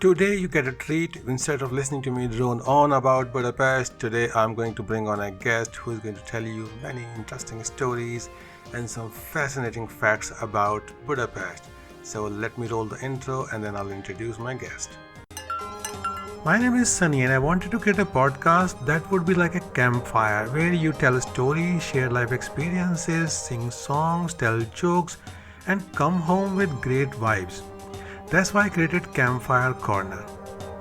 Today you get a treat. Instead of listening to me drone on about Budapest, today I'm going to bring on a guest who is going to tell you many interesting stories and some fascinating facts about Budapest. So let me roll the intro and then I'll introduce my guest. My name is Sunny and I wanted to create a podcast that would be like a campfire where you tell stories, share life experiences, sing songs, tell jokes and come home with great vibes. That's why I created Campfire Corner.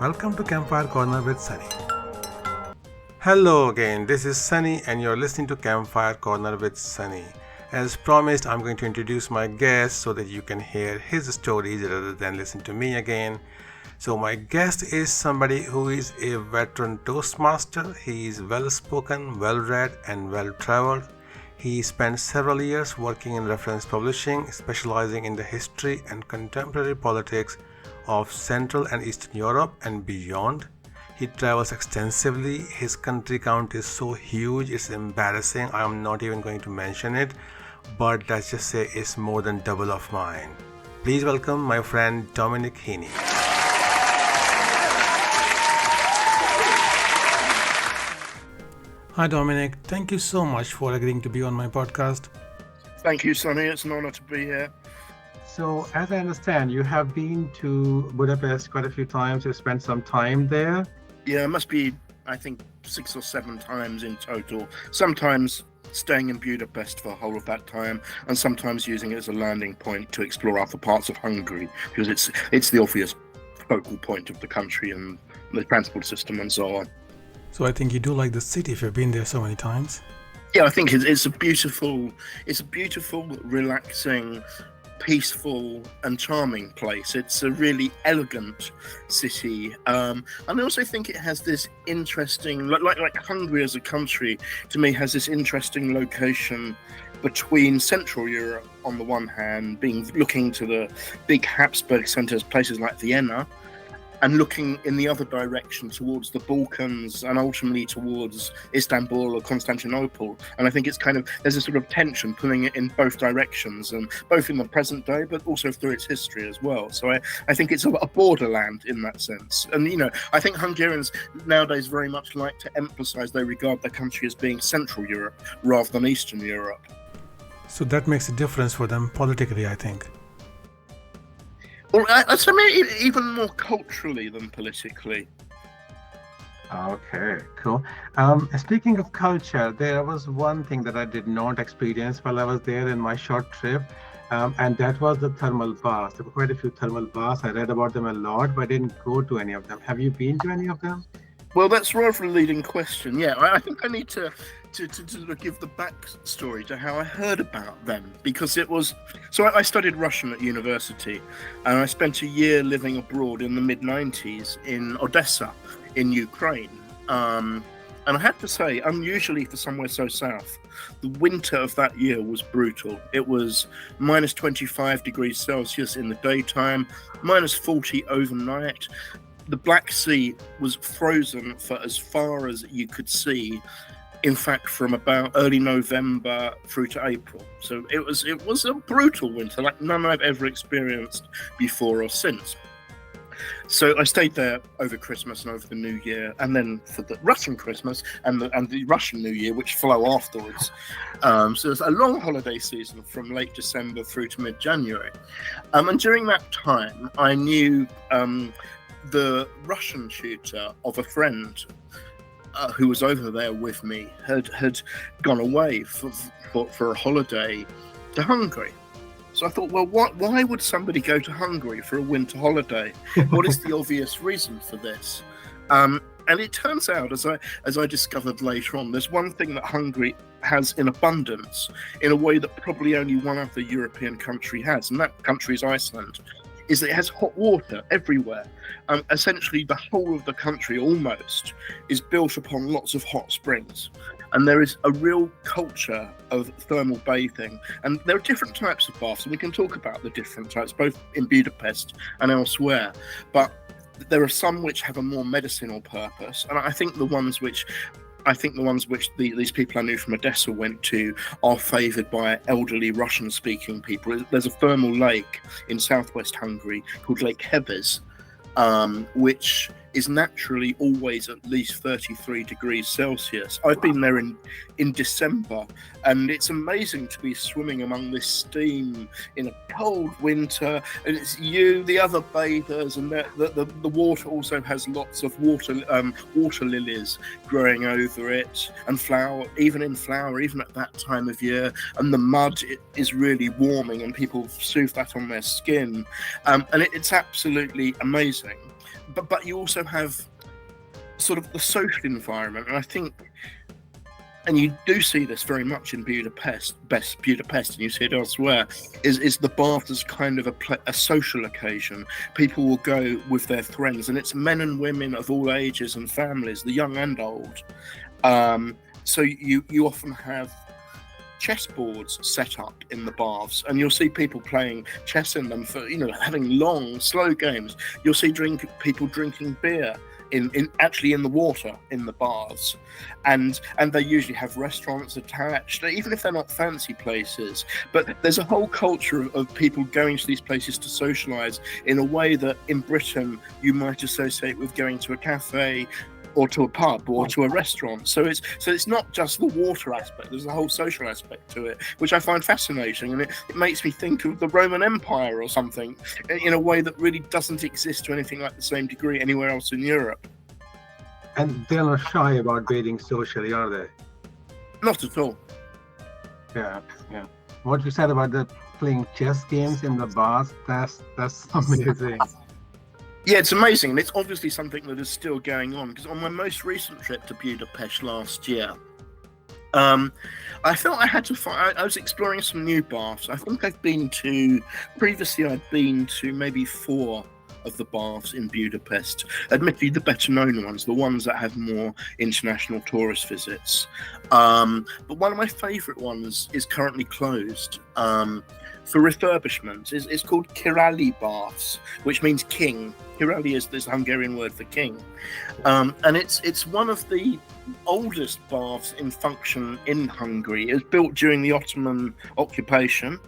Welcome to Campfire Corner with Sunny. Hello again, this is Sunny and you're listening to Campfire Corner with Sunny. As promised, I'm going to introduce my guest so that you can hear his stories rather than listen to me again. So my guest is somebody who is a veteran Toastmaster. He is well spoken, well read and well traveled. He spent several years working in reference publishing, specializing in the history and contemporary politics of Central and Eastern Europe and beyond. He travels extensively. His country count is so huge, it's embarrassing. I am not even going to mention it, but let's just say it's more than double of mine. Please welcome my friend Dominic Heaney. Hi Dominic, thank you so much for agreeing to be on my podcast. Thank you, Sonny. It's an honor to be here. So, as I understand, you have been to Budapest quite a few times. You've spent some time there. Yeah, it must be, I think, 6 or 7 times in total. Sometimes staying in Budapest for the whole of that time, and sometimes using it as a landing point to explore other parts of Hungary, because it's the obvious focal point of the country and the transport system and so on. So I think you do like the city if you've been there so many times. Yeah, I think it's a beautiful, relaxing, peaceful and charming place. It's a really elegant city, and I also think it has this interesting, like Hungary as a country, to me has this interesting location between Central Europe on the one hand, looking to the big Habsburg centres, places like Vienna, and looking in the other direction towards the Balkans and ultimately towards Istanbul or Constantinople. And I think there's a sort of tension pulling it in both directions, and both in the present day, but also through its history as well. So I think it's a borderland in that sense. And, I think Hungarians nowadays very much like to emphasize they regard their country as being Central Europe rather than Eastern Europe. So that makes a difference for them politically, I think. Well, that's maybe even more culturally than politically. Okay, cool. Speaking of culture, there was one thing that I did not experience while I was there in my short trip, and that was the thermal baths. There were quite a few thermal baths. I read about them a lot, but I didn't go to any of them. Have you been to any of them? Well, that's rather a leading question. Yeah, I think I need to give the backstory to how I heard about them, because I studied Russian at university, and I spent a year living abroad in the mid-90s in Odessa in Ukraine. And I have to say, unusually for somewhere so south, the winter of that year was brutal. It was minus 25 degrees Celsius in the daytime, minus 40 overnight. The Black Sea was frozen for as far as you could see, in fact, from about early November through to April. So it was a brutal winter, like none I've ever experienced before or since. So I stayed there over Christmas and over the New Year, and then for the Russian Christmas and the Russian New Year, which follow afterwards. So there's a long holiday season from late December through to mid-January. And during that time, I knew the Russian tutor of a friend who was over there with me had gone away for a holiday to Hungary. So I thought, well, why would somebody go to Hungary for a winter holiday? What is the obvious reason for this? And it turns out, as I discovered later on, there's one thing that Hungary has in abundance in a way that probably only one other European country has, and that country is Iceland. Is that it has hot water everywhere. Essentially, the whole of the country almost is built upon lots of hot springs. And there is a real culture of thermal bathing. And there are different types of baths, and we can talk about the different types, both in Budapest and elsewhere. But there are some which have a more medicinal purpose. And I think the ones which these people I knew from Odessa went to are favoured by elderly Russian-speaking people. There's a thermal lake in southwest Hungary called Lake Heves, which is naturally always at least 33 degrees Celsius. I've been there in December, and it's amazing to be swimming among this steam in a cold winter, and it's you, the other bathers, and the water also has lots of water lilies growing over it, and even at that time of year, and the mud is really warming, and people soothe that on their skin, and it's absolutely amazing. But you also have sort of the social environment, and I think, and you do see this very much in Budapest, and you see it elsewhere, is the bath as kind of a social occasion. People will go with their friends, and it's men and women of all ages and families, the young and old. So you often have chessboards set up in the baths, and you'll see people playing chess in them for, having long, slow games. You'll see people drinking beer in the water in the baths, and they usually have restaurants attached, even if they're not fancy places. But there's a whole culture of people going to these places to socialise in a way that in Britain you might associate with going to a cafe or to a pub or to a restaurant. So it's not just the water aspect, there's a whole social aspect to it, which I find fascinating, and it makes me think of the Roman Empire or something in a way that really doesn't exist to anything like the same degree anywhere else in Europe. And they're not shy about bathing socially, are they? Not at all. Yeah. What you said about the playing chess games in the bars, that's amazing. Yeah, it's amazing, and it's obviously something that is still going on, because on my most recent trip to Budapest last year, I felt I had to find. I was exploring some new baths. I think previously I'd been to maybe 4 of the baths in Budapest. Admittedly, the better known ones, the ones that have more international tourist visits. But one of my favourite ones is currently closed for refurbishment. It's called Kirali Baths, which means king. Kirali is this Hungarian word for king, and it's one of the oldest baths in function in Hungary. It was built during the Ottoman occupation,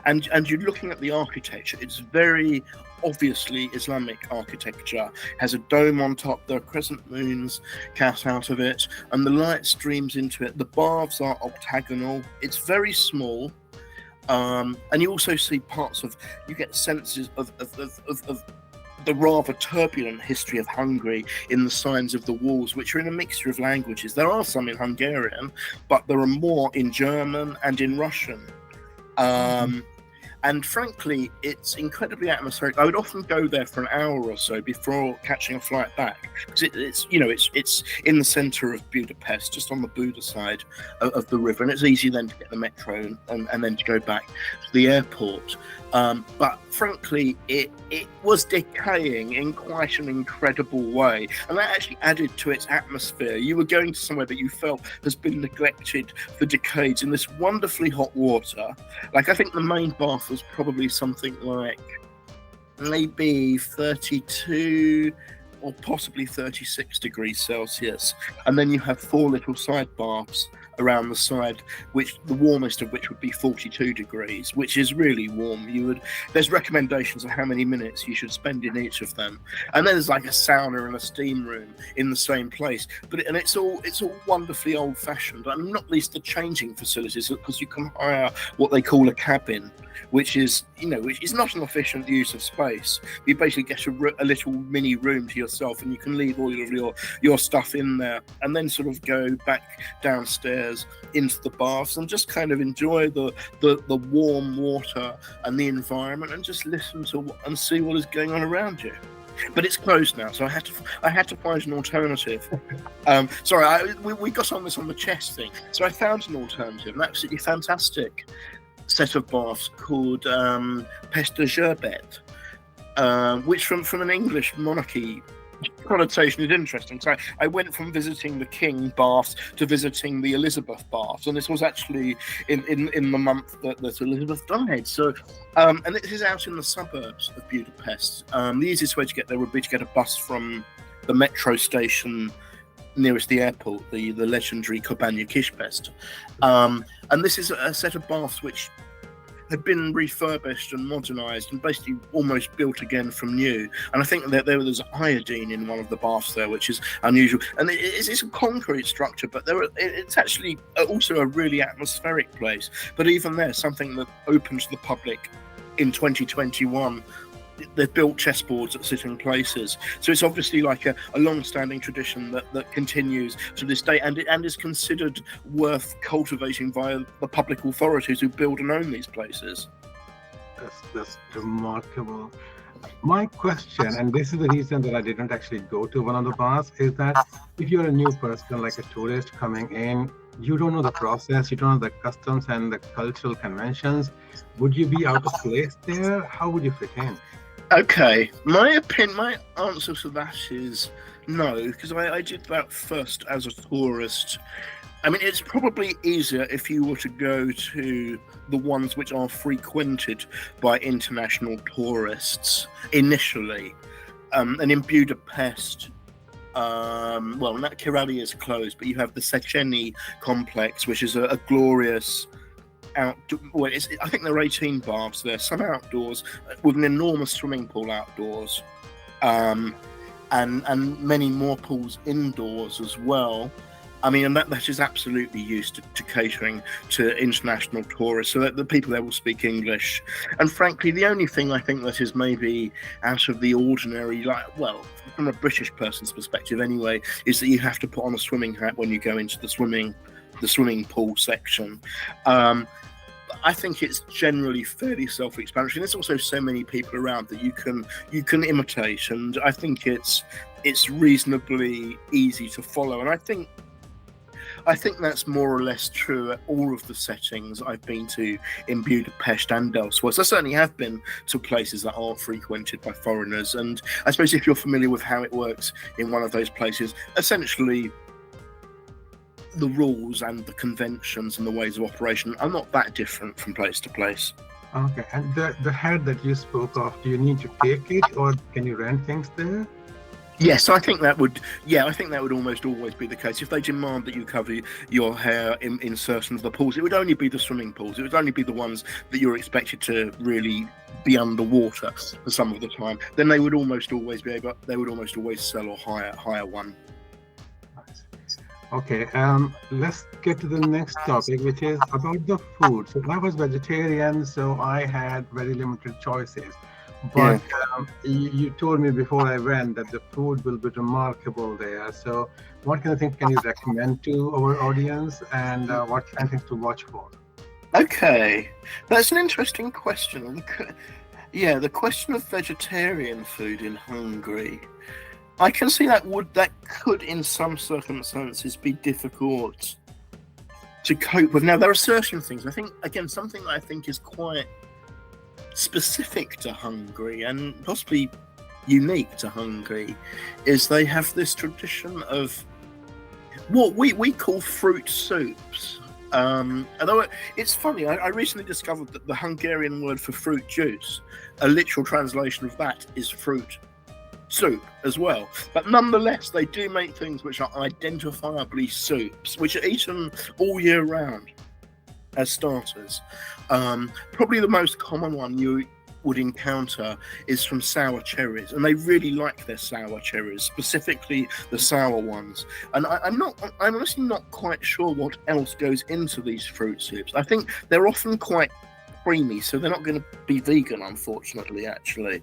and you're looking at the architecture. It's very obviously Islamic architecture. It has a dome on top. There are crescent moons cut out of it, and the light streams into it. The baths are octagonal. It's very small. And you also see you get senses of the rather turbulent history of Hungary in the signs of the walls, which are in a mixture of languages. There are some in Hungarian, but there are more in German and in Russian. And frankly, it's incredibly atmospheric. I would often go there for an hour or so before catching a flight back, because it's in the centre of Budapest, just on the Buda side of the river, and it's easy then to get the metro and then to go back to the airport. But frankly, it was decaying in quite an incredible way, and that actually added to its atmosphere. You were going to somewhere that you felt has been neglected for decades in this wonderfully hot water. Like, I think the main bath was probably something like maybe 32 or possibly 36 degrees Celsius, and then you have 4 little side baths around the side, which the warmest of which would be 42 degrees, which is really warm. There's recommendations of how many minutes you should spend in each of them, and then there's like a sauna and a steam room in the same place. And it's all wonderfully old-fashioned, and not least the changing facilities, because you can hire what they call a cabin, which is not an efficient use of space. You basically get a little mini room to yourself, and you can leave all of your stuff in there, and then sort of go back downstairs into the baths and just kind of enjoy the warm water and the environment, and just listen to and see what is going on around you. But it's closed now, so I had to find an alternative. We got on this on the chess thing, so I found an alternative, an absolutely fantastic set of baths called BudapestGo App, which from an English monarchy connotation is interesting. So I went from visiting the King baths to visiting the Elizabeth baths, and this was actually in the month that Elizabeth died. So and it is out in the suburbs of Budapest. The easiest way to get there would be to get a bus from the metro station nearest the airport, the legendary Kőbánya Kispest. And this is a set of baths which had been refurbished and modernised and basically almost built again from new. And I think that there was iodine in one of the baths there, which is unusual. And it's a concrete structure, but it's actually also a really atmospheric place. But even there, something that opened to the public in 2021. They've built chessboards that sit in places, so it's obviously like a long-standing tradition that continues to this day, and is considered worth cultivating via the public authorities who build and own these places. That's remarkable. My question, and this is the reason that I didn't actually go to one of the bars, is that if you're a new person, like a tourist coming in, you don't know the process, you don't know the customs and the cultural conventions. Would you be out of place there? How would you fit in? Okay, my answer to that is no, because I did that first as a tourist. I mean, it's probably easier if you were to go to the ones which are frequented by international tourists initially. And in Budapest, Kirali is closed, but you have the Széchenyi complex, which is a glorious I think there are 18 baths there, some outdoors with an enormous swimming pool outdoors, and many more pools indoors as well. I mean, and that is absolutely used to catering to international tourists, so that the people there will speak English. And frankly, the only thing I think that is maybe out of the ordinary, from a British person's perspective anyway, is that you have to put on a swimming hat when you go into the swimming pool section. I think it's generally fairly self-explanatory. There's also so many people around that you can imitate, and I think it's reasonably easy to follow. And I think that's more or less true at all of the settings I've been to in Budapest and elsewhere. So I certainly have been to places that aren't frequented by foreigners, and I suppose if you're familiar with how it works in one of those places, essentially the rules and the conventions and the ways of operation are not that different from place to place. Okay, and the hat that you spoke of, do you need to take it, or can you rent things there? Yes, I think that would almost always be the case. If they demand that you cover your hair in certain of the pools, it would only be the swimming pools. It would only be the ones that you're expected to really be underwater for some of the time. Then they would almost always sell or hire one. Okay, let's get to the next topic, which is about the food. So I was vegetarian, so I had very limited choices. But you told me before I went that the food will be remarkable there. So what kind of things can you recommend to our audience, and what kind of things to watch for? Okay, that's an interesting question. Yeah, the question of vegetarian food in Hungary. I can see that could in some circumstances be difficult to cope with. Now, there are certain things, I think, again, something that I think is quite specific to Hungary and possibly unique to Hungary is they have this tradition of what we call fruit soups. Although it's funny, I recently discovered that the Hungarian word for fruit juice, a literal translation of that is fruit soup as well. But nonetheless, they do make things which are identifiably soups, which are eaten all year round as starters. Probably the most common one you would encounter is from sour cherries, and they really like their sour cherries, specifically the sour ones. And I'm honestly not quite sure what else goes into these fruit soups. I think they're often quite creamy, so they're not going to be vegan, unfortunately, actually.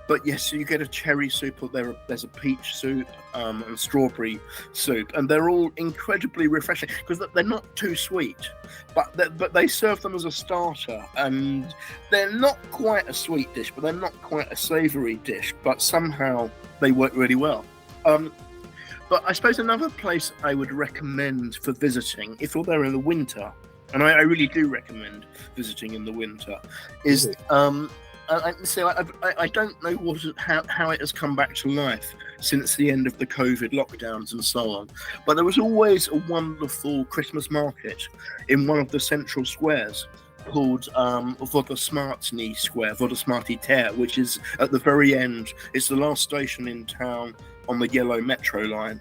But yes, so you get a cherry soup, or there's a peach soup and strawberry soup, and they're all incredibly refreshing because they're not too sweet, but they serve them as a starter, and they're not quite a sweet dish, but they're not quite a savoury dish, but somehow they work really well. But I suppose another place I would recommend for visiting, if you're there in the winter, and I really do recommend visiting in the winter, is I don't know how it has come back to life since the end of the COVID lockdowns and so on, but there was always a wonderful Christmas market in one of the central squares called Wodosmarty Square, Wodosmarty Ter, which is at the very end. It's the last station in town on the yellow metro line,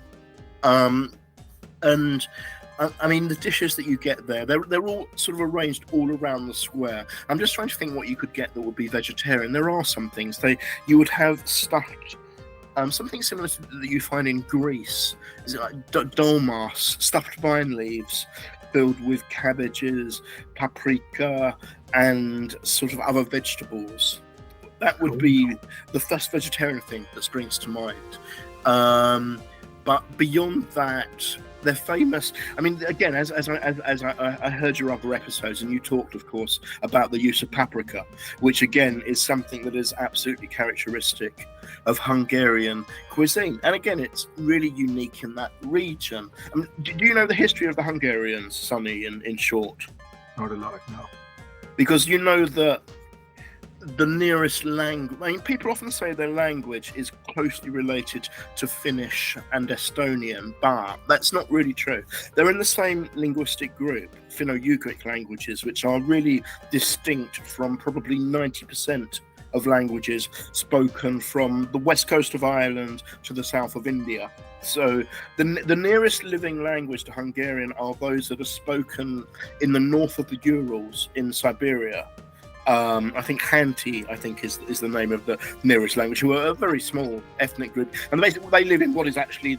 and I mean, the dishes that you get there, they're all sort of arranged all around the square. I'm just trying to think what you could get that would be vegetarian. There are some things. You would have stuffed, something similar to that you find in Greece. Is it like dolmas, stuffed vine leaves, filled with cabbages, paprika, and sort of other vegetables. That would be the first vegetarian thing that springs to mind. But beyond that, they're famous. I mean, again, as I heard your other episodes, and you talked, of course, about the use of paprika, which again is something that is absolutely characteristic of Hungarian cuisine. And again, it's really unique in that region. I mean, do you know the history of the Hungarians, Sonny, in short? Not a lot, no. Because you know that the nearest language, I mean, people often say their language is closely related to Finnish and Estonian, but that's not really true. They're in the same linguistic group, Finno-Ugric languages, which are really distinct from probably 90% of languages spoken from the west coast of Ireland to the south of India. So the nearest living language to Hungarian are those that are spoken in the north of the Urals in Siberia. I think Hanti, is the name of the nearest language, who are a very small ethnic group, and basically they live in what is actually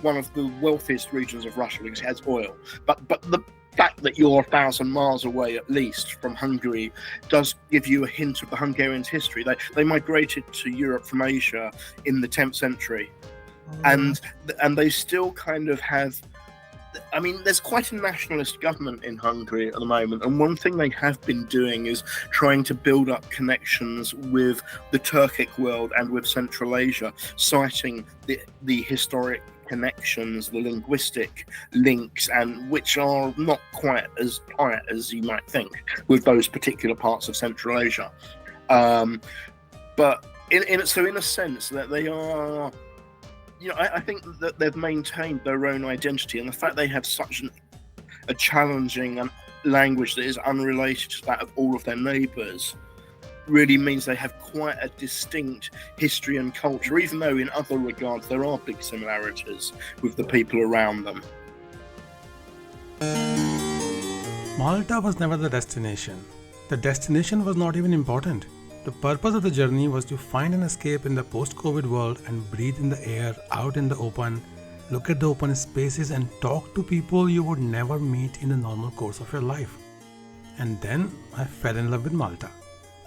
one of the wealthiest regions of Russia because it has oil. But the fact that you're 1,000 miles away at least from Hungary does give you a hint of the Hungarians' history. They migrated to Europe from Asia in the 10th century, and they still kind of have. I mean, there's quite a nationalist government in Hungary at the moment, and one thing they have been doing is trying to build up connections with the Turkic world and with Central Asia, citing the historic connections, the linguistic links, and which are not quite as tight as you might think with those particular parts of Central Asia. But in a sense that they are. You know, I think that they've maintained their own identity, and the fact they have such a challenging language that is unrelated to that of all of their neighbours really means they have quite a distinct history and culture, even though in other regards there are big similarities with the people around them. Malta was never the destination. The destination was not even important. The purpose of the journey was to find an escape in the post-COVID world and breathe in the air, out in the open, look at the open spaces and talk to people you would never meet in the normal course of your life. And then I fell in love with Malta.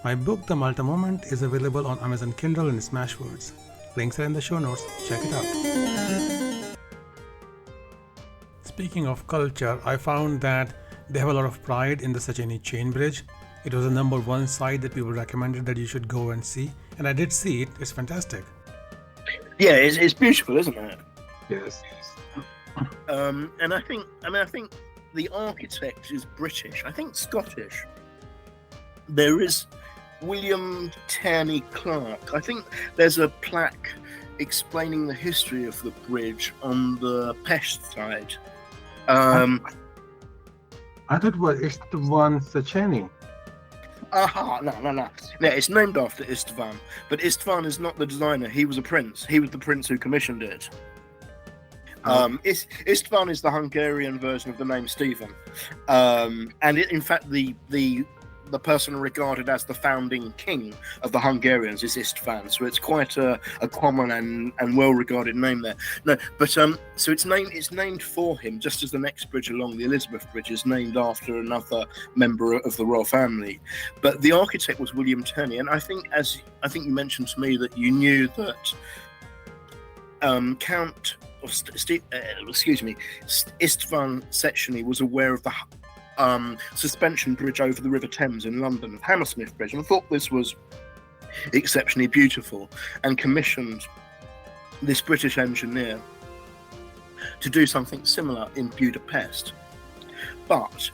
My book, The Malta Moment, is available on Amazon Kindle and Smashwords. Links are in the show notes. Check it out. Speaking of culture, I found that they have a lot of pride in the Sacheni chain bridge. It was the number one site that people recommended that you should go and see, and I did see it. It's fantastic. Yeah, it's beautiful, isn't it? Yes. And I think the architect is British. I think Scottish. There is William Tierney Clark. I think there's a plaque explaining the history of the bridge on the Pest side. I thought it's the one Sacheni. No. Yeah, it's named after Istvan, but Istvan is not the designer. He was a prince. He was the prince who commissioned it. Istvan is the Hungarian version of the name Stephen, and in fact, the person regarded as the founding king of the Hungarians is Istvan. So it's quite a common and well-regarded name there. No, but so it's named for him, just as the next bridge along the Elizabeth Bridge is named after another member of the royal family. But the architect was William Tierney, and I think you mentioned to me that you knew that Istvan Secheny was aware of the suspension bridge over the River Thames in London, Hammersmith Bridge, and I thought this was exceptionally beautiful, and commissioned this British engineer to do something similar in Budapest. But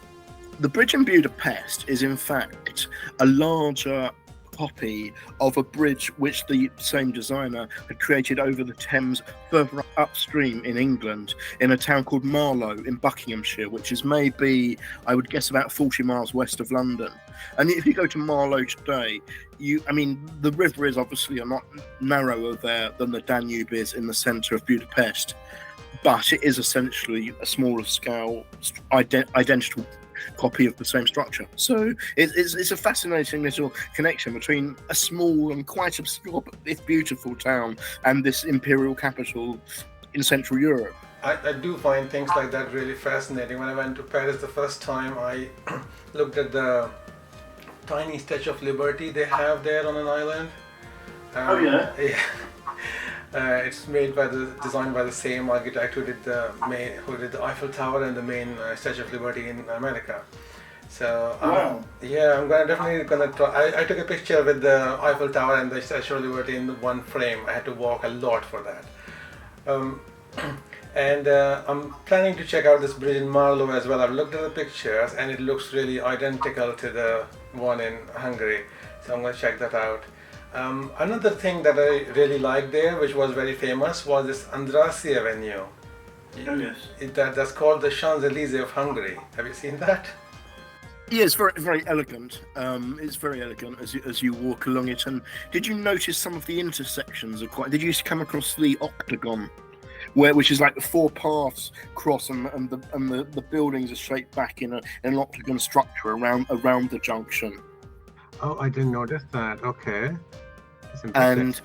the bridge in Budapest is in fact a larger copy of a bridge which the same designer had created over the Thames further upstream in England, in a town called Marlow in Buckinghamshire, which is maybe, I would guess, about 40 miles west of London. And if you go to Marlow today, the river is obviously a lot narrower there than the Danube is in the centre of Budapest. but it is essentially a smaller scale, identical copy of the same structure. So it's a fascinating little connection between a small and quite obscure but beautiful town and this imperial capital in Central Europe. I do find things like that really fascinating. When I went to Paris the first time, I looked at the tiny Statue of Liberty they have there on an island. Yeah. It's designed by the same architect who did the Eiffel Tower and the main Statue of Liberty in America. So yeah, I'm definitely gonna try. I took a picture with the Eiffel Tower and the Statue of Liberty in one frame. I had to walk a lot for that. And I'm planning to check out this bridge in Marlow as well. I've looked at the pictures and it looks really identical to the one in Hungary. So I'm going to check that out. Another thing that I really liked there, which was very famous, was this Andrassy Avenue. Oh yes. That's called the Champs-Élysées of Hungary. Have you seen that? Yeah, it's very, very elegant. It's very elegant as you walk along it. And did you notice some of the intersections are quite? Did you come across the octagon, which is like the four paths cross, and the buildings are shaped back in an octagon structure around the junction? Oh, I didn't notice that. Okay. And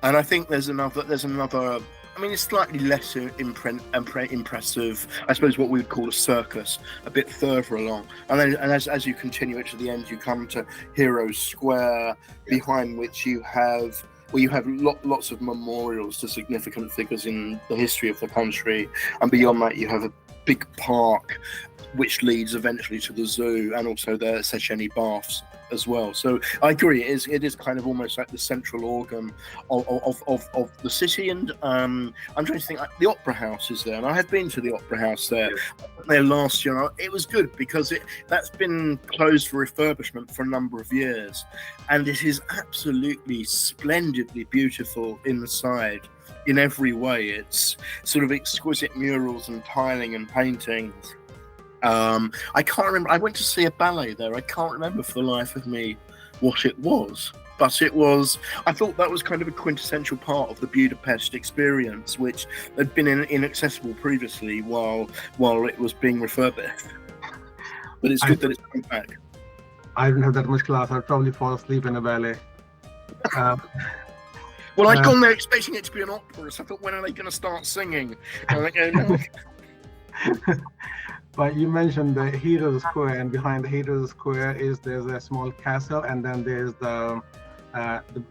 I think there's another. I mean, it's slightly less impressive. I suppose what we would call a circus, a bit further along. And then, as you continue it to the end, you come to Heroes Square, behind which you have lots of memorials to significant figures in the history of the country. And beyond that, you have a big park, which leads eventually to the zoo and also the Széchenyi baths as well. So I agree, it is kind of almost like the central organ of the city. And I'm trying to think, the Opera House is there, and I have been to the Opera House there. There last year. It was good because that's been closed for refurbishment for a number of years, and it is absolutely splendidly beautiful inside. In every way, it's sort of exquisite murals and tiling and paintings. I can't remember. I went to see a ballet there. I can't remember for the life of me what it was, but it was. I thought that was kind of a quintessential part of the Budapest experience, which had been inaccessible previously while it was being refurbished. But it's good that it's coming back. I didn't have that much class. I'd probably fall asleep in a ballet. Well, I'd gone there expecting it to be an opera, so I thought, when are they going to start singing? And I go, no. But you mentioned the Heroes Square, and behind the Heroes Square there's a small castle, and then there's the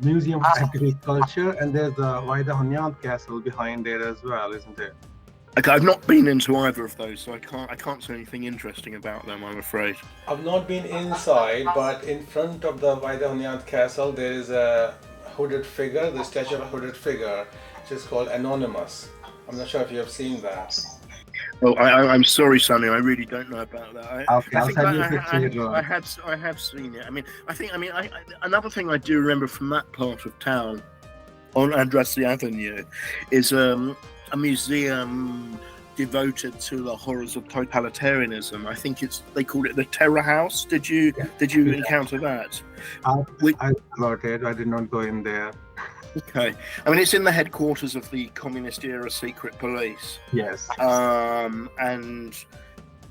Museum of Antique Culture, and there's the Vaida Castle behind there as well, isn't it? Okay, I've not been into either of those, so I can't say anything interesting about them, I'm afraid. I've not been inside, but in front of the Vaida Castle there is a hooded figure, the statue of a hooded figure, which is called Anonymous. I'm not sure if you have seen that. Oh, I'm sorry, Sonny. I really don't know about that. I have seen it. Another thing I do remember from that part of town, on Andrassy Avenue, is a museum devoted to the horrors of totalitarianism. I think they called it the Terror House. Did you encounter that? I about it. I did not go in there. Okay, I mean, it's in the headquarters of the communist-era secret police. Yes. And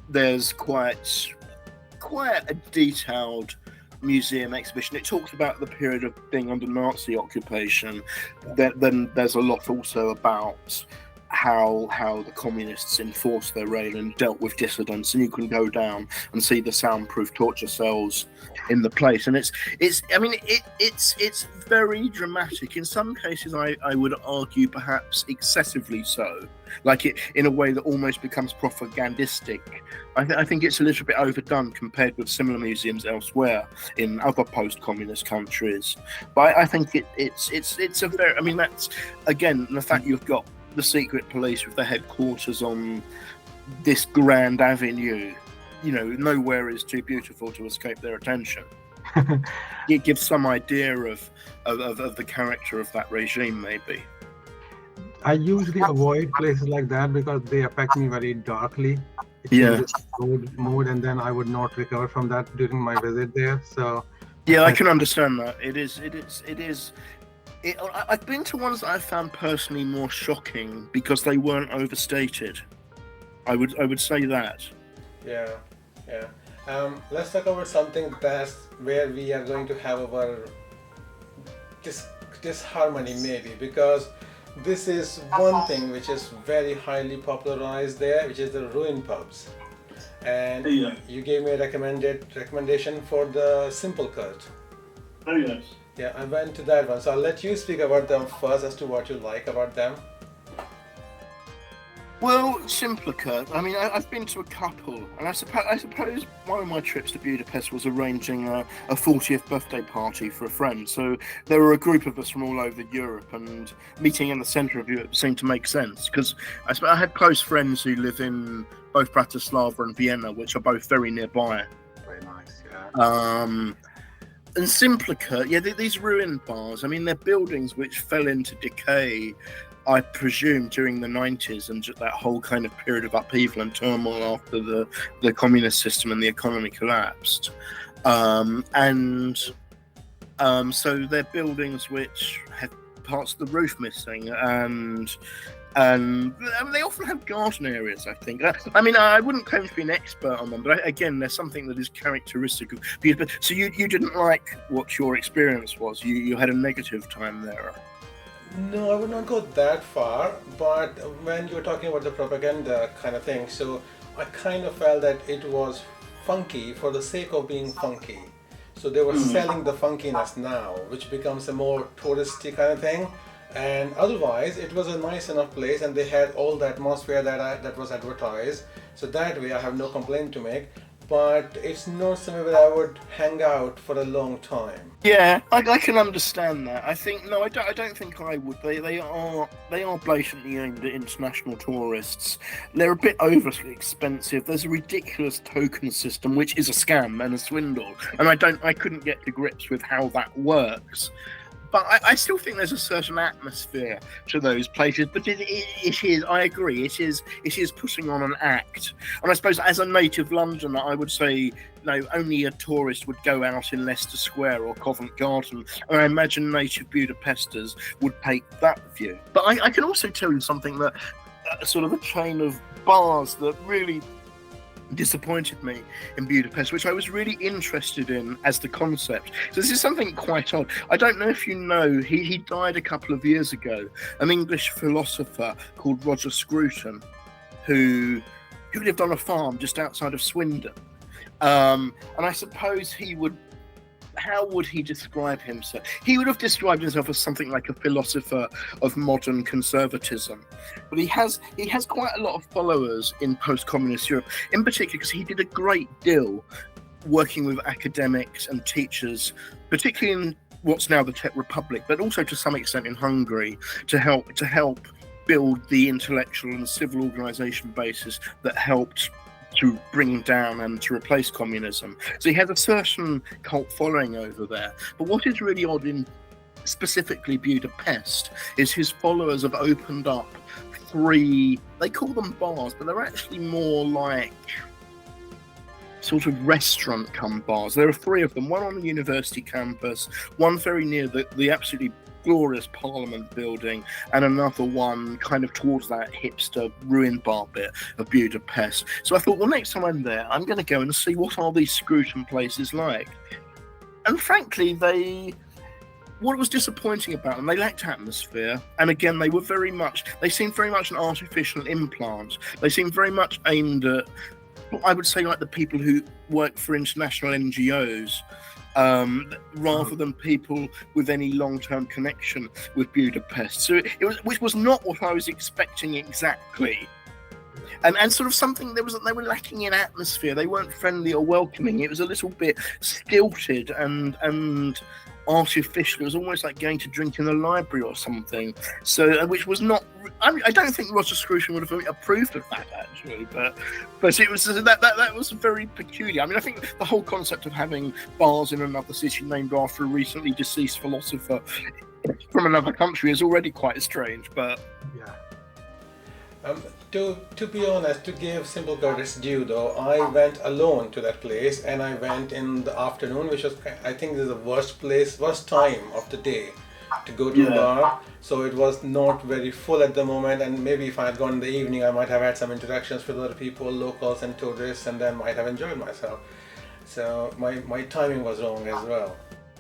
there's quite a detailed museum exhibition. It talks about the period of being under Nazi occupation. Then there's a lot also about how the communists enforced their reign and dealt with dissidents, and you can go down and see the soundproof torture cells in the place, and it's very dramatic. In some cases, I would argue perhaps excessively so, like it in a way that almost becomes propagandistic. I think it's a little bit overdone compared with similar museums elsewhere in other post-communist countries. But I think it's a very, I mean, that's again the fact you've got the secret police with their headquarters on this grand avenue. You know, nowhere is too beautiful to escape their attention. It gives some idea of the character of that regime, maybe. I usually avoid places like that because they affect me very darkly. It's mood, and then I would not recover from that during my visit there. So yeah, I can understand that. I've been to ones that I found personally more shocking because they weren't overstated. I would say that. Yeah, yeah. Let's talk about something that's where we are going to have our disharmony maybe, because this is one thing which is very highly popularized there, which is the ruin pubs. And Yeah. you gave me a recommendation for the Simple Cut. Oh yes. Yeah, I went to that one, so I'll let you speak about them first as to what you like about them. Well, Simplica. I mean, I've been to a couple, and I suppose one of my trips to Budapest was arranging a 40th birthday party for a friend. So there were a group of us from all over Europe, and meeting in the centre of Europe seemed to make sense because I had close friends who live in both Bratislava and Vienna, which are both very nearby. Very nice, yeah. And Simplica, yeah, these ruined bars. I mean, they're buildings which fell into decay, I presume, during the 90s and that whole kind of period of upheaval and turmoil after the communist system and the economy collapsed. So they're buildings which have parts of the roof missing, and I mean, they often have garden areas, I think. I mean, I wouldn't claim to be an expert on them, but again, there's something that is characteristic of Budapest. So you didn't like what your experience was? You had a negative time there? No, I would not go that far, but when you were talking about the propaganda kind of thing, so I kind of felt that it was funky for the sake of being funky. So they were selling the funkiness now, which becomes a more touristy kind of thing. And otherwise, it was a nice enough place, and they had all the atmosphere that was advertised. So that way, I have no complaint to make. But it's not somewhere where I would hang out for a long time. Yeah, I can understand that. I think no, I don't think I would. They are blatantly aimed at international tourists. They're a bit overly expensive. There's a ridiculous token system, which is a scam and a swindle, and I couldn't get to grips with how that works. But I still think there's a certain atmosphere to those places. But it is, I agree, it is putting on an act. And I suppose as a native Londoner, I would say, no, only a tourist would go out in Leicester Square or Covent Garden. And I imagine native Budapesters would take that view. But I can also tell you something that sort of a chain of bars that really disappointed me in Budapest, which I was really interested in as the concept. So this is something quite odd. I don't know if you know, he died a couple of years ago, an English philosopher called Roger Scruton, who lived on a farm just outside of Swindon. And I suppose how would he describe himself? He would have described himself as something like a philosopher of modern conservatism. But he has quite a lot of followers in post-communist Europe, in particular because he did a great deal working with academics and teachers, particularly in what's now the Czech Republic, but also to some extent in Hungary, to help build the intellectual and civil organisation basis that helped to bring down and to replace communism. So he has a certain cult following over there. But what is really odd in specifically Budapest is his followers have opened up 3, they call them bars, but they're actually more like sort of restaurant come bars. There are 3 of them, one on the university campus, one very near the absolutely glorious Parliament building, and another one kind of towards that hipster ruined bar bit of Budapest. So I thought, well, next time I'm there, I'm going to go and see what are these Scruton places like. And frankly, what was disappointing about them, they lacked atmosphere, and again, they seemed very much an artificial implant. They seemed very much aimed at, I would say, like the people who work for international NGOs, rather than people with any long-term connection with Budapest. So which was not what I was expecting exactly. And sort of something they were lacking in atmosphere. They weren't friendly or welcoming. It was a little bit stilted and artificial. It was almost like going to drink in a library or something. So, which was not. I don't think Roger Scruton would have approved of that actually, but it was that was very peculiar. I mean, I think the whole concept of having bars in another city named after a recently deceased philosopher from another country is already quite strange. But yeah. To be honest, to give Simple Cut its due though, I went alone to that place, and I went in the afternoon, which was, I think, this is the worst time of the day to go to a bar, so it was not very full at the moment. And maybe if I had gone in the evening, I might have had some interactions with other people, locals and tourists, and then might have enjoyed myself. So my timing was wrong as well.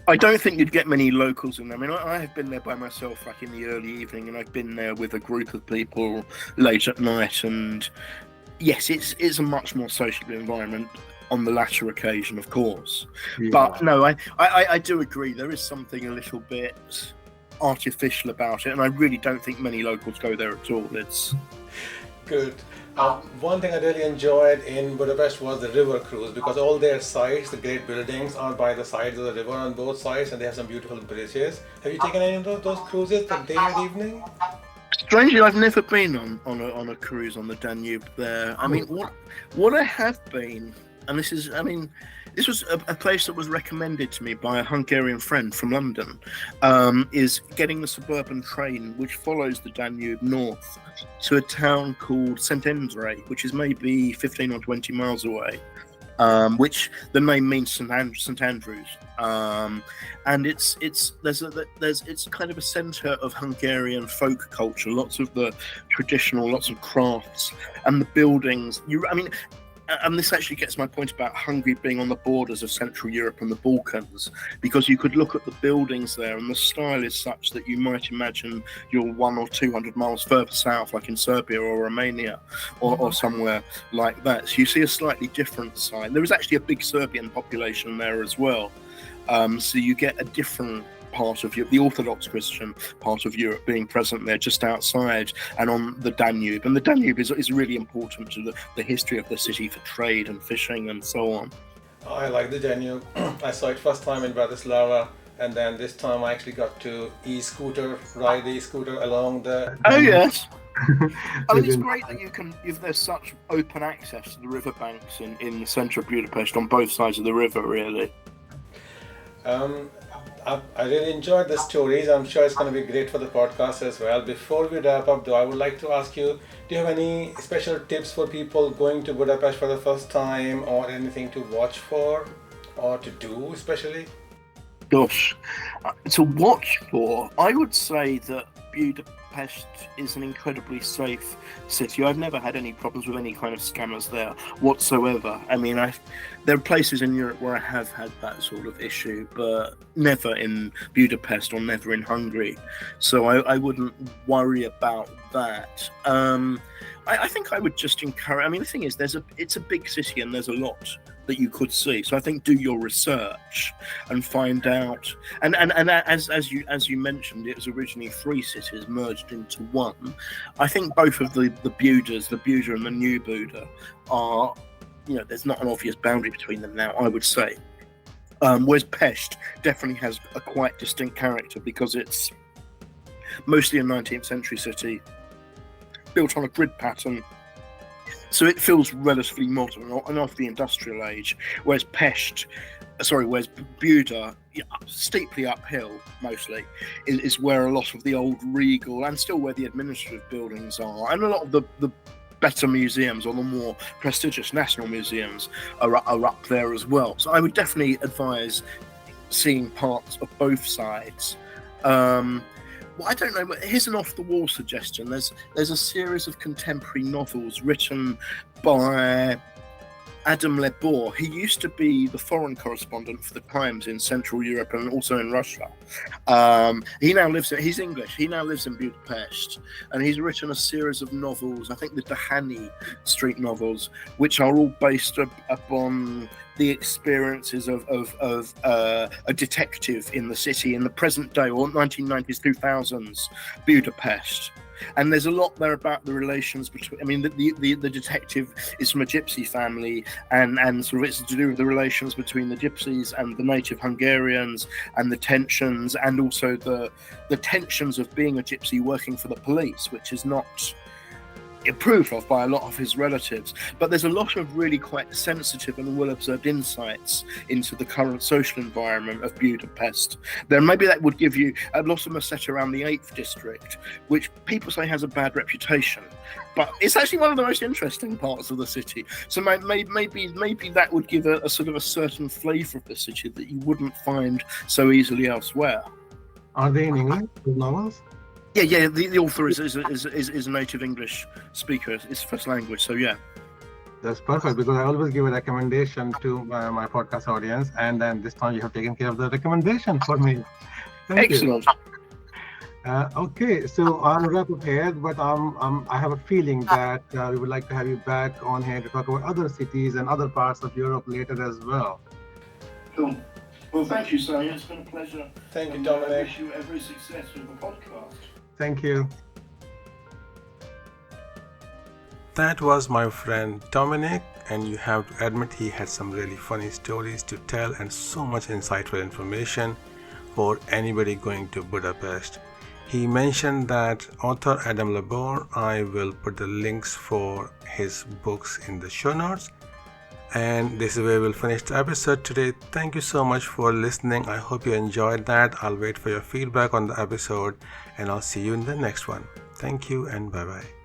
I don't think you'd get many locals in there. I mean, I have been there by myself, like in the early evening, and I've been there with a group of people late at night. And yes, it's a much more social environment on the latter occasion, of course. Yeah. But no, I do agree. There is something a little bit artificial about it, and I really don't think many locals go there at all. It's good. One thing I really enjoyed in Budapest was the river cruise, because all their sites, the great buildings, are by the sides of the river on both sides, and they have some beautiful bridges. Have you taken any of those cruises, the day and evening? Strangely, I've never been on a cruise on the Danube there. I mean, what I have been, and this was a place that was recommended to me by a Hungarian friend from London, is getting the suburban train which follows the Danube north to a town called St. Endre, which is maybe 15 or 20 miles away, which the name means St. Andrews. And it's kind of a centre of Hungarian folk culture, lots of the traditional, lots of crafts, and the buildings. And this actually gets my point about Hungary being on the borders of Central Europe and the Balkans, because you could look at the buildings there, and the style is such that you might imagine you're 100 or 200 miles further south, like in Serbia or Romania, or somewhere like that. So you see a slightly different side. There is actually a big Serbian population there as well. So you get a different part of the Orthodox Christian part of Europe being present there just outside and on the Danube. And the Danube is really important to the history of the city for trade and fishing and so on. I like the Danube. I saw it first time in Bratislava, and then this time I actually got to ride the e-scooter along the... Oh yes. I mean, it's great that if there's such open access to the riverbanks in the centre of Budapest on both sides of the river, really. I really enjoyed the stories. I'm sure it's going to be great for the podcast as well. Before we wrap up though, I would like to ask you, do you have any special tips for people going to Budapest for the first time, or anything to watch for or to do especially? Gosh, to watch for, I would say that Budapest is an incredibly safe city. I've never had any problems with any kind of scammers there whatsoever. I mean, there are places in Europe where I have had that sort of issue, but never in Budapest or never in Hungary. So I wouldn't worry about that. I think I would just encourage. I mean, the thing is, it's a big city and there's a lot that you could see. So I think do your research and find out. And as you mentioned, it was originally 3 cities merged into one. I think both of the Budas, the Buda and the New Buda, are, there's not an obvious boundary between them now, I would say. Whereas Pest definitely has a quite distinct character because it's mostly a 19th century city built on a grid pattern. So it feels relatively modern and of the industrial age, whereas Buda, steeply uphill mostly, is where a lot of the old regal and still where the administrative buildings are, and a lot of the better museums or the more prestigious national museums are up there as well. So I would definitely advise seeing parts of both sides. Well, I don't know, but here's an off-the-wall suggestion. There's a series of contemporary novels written by Adam Lebor. He used to be the foreign correspondent for the Times in Central Europe and also in Russia. He's English. He now lives in Budapest, and he's written a series of novels, I think the Dahani Street novels, which are all based upon the experiences of a detective in the city in the present day, or 1990s, 2000s Budapest. And there's a lot there about the relations between, I mean, the detective is from a gypsy family, and sort of it's to do with the relations between the gypsies and the native Hungarians, and the tensions, and also the tensions of being a gypsy working for the police, which is not approved of by a lot of his relatives. But there's a lot of really quite sensitive and well-observed insights into the current social environment of Budapest. Then maybe that would give you, a lot of them are set around the 8th district, which people say has a bad reputation, but it's actually one of the most interesting parts of the city. So maybe that would give a sort of a certain flavour of the city that you wouldn't find so easily elsewhere. Are they in English, those novels? Yeah. The author is a native English speaker. It's his first language. So yeah. That's perfect, because I always give a recommendation to my podcast audience, and then this time you have taken care of the recommendation for me. Thank you. Excellent. Okay, so I'll wrap up here, but I have a feeling that we would like to have you back on here to talk about other cities and other parts of Europe later as well. Cool. Well, thank you, Sonia. It's been a pleasure. Thank you, I Dominic. wish you every success with the podcast. Thank you. That was my friend Dominic, and you have to admit he had some really funny stories to tell and so much insightful information for anybody going to Budapest. He mentioned that author Adam Lebor, I will put the links for his books in the show notes. And this is where we'll finish the episode today. Thank you so much for listening. I hope you enjoyed that. I'll wait for your feedback on the episode, and I'll see you in the next one. Thank you and bye-bye.